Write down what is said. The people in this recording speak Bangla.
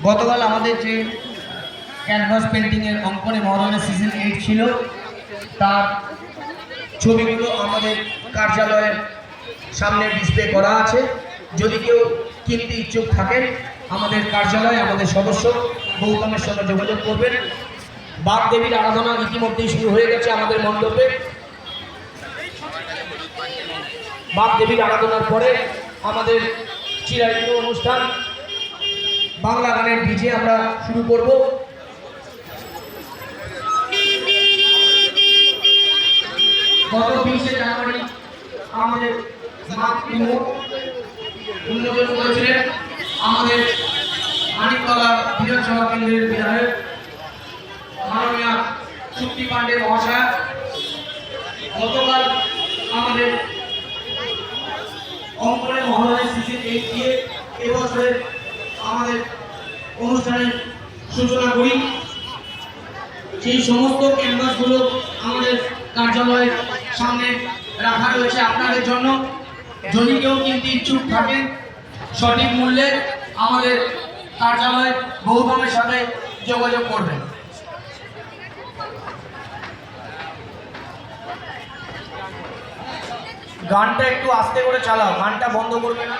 গতকাল আমাদের যে ক্যানভাস পেন্টিংয়ের অঙ্কনে মহরণের সিজন 8 ছিল, তার ছবিগুলো আমাদের কার্যালয়ের সামনে ডিসপ্লে করা আছে। যদি কেউ কিনতে ইচ্ছুক থাকেন, আমাদের কার্যালয়ে আমাদের সদস্য গৌতমের সঙ্গে যোগাযোগ করবেন। বাগদেবীর আরাধনা ইতিমধ্যেই শুরু হয়ে গেছে আমাদের মণ্ডপে। বাগদেবীর আরাধনার পরে আমাদের চিরায়ত অনুষ্ঠান বাংলা গানের ডিজে আমরা শুরু করব। গত 20শে জানুয়ারি আমাদের উন্মোচন করেছিলেন আমাদের মানিকতলা বিধানসভা কেন্দ্রের বিধায়ক মাননীয় শক্তি পাণ্ডে মহাশয়। গতকাল আমাদের অঙ্কনে মহরণের সিজন 8 দিয়ে এবছরের আমাদের অনুষ্ঠানের সূচনা করি। সেই সমস্ত ক্যানভাসগুলো আমাদের কার্যালয়ের সামনে রাখা রয়েছে আপনাদের জন্য। যদি কেউ কিনতে ইচ্ছুক থাকেন, সঠিক মূল্যে আমাদের কার্যালয় গৌতমের সাথে যোগাযোগ করবেন। গানটা একটু আস্তে করে চালাও, গানটা বন্ধ করবে না।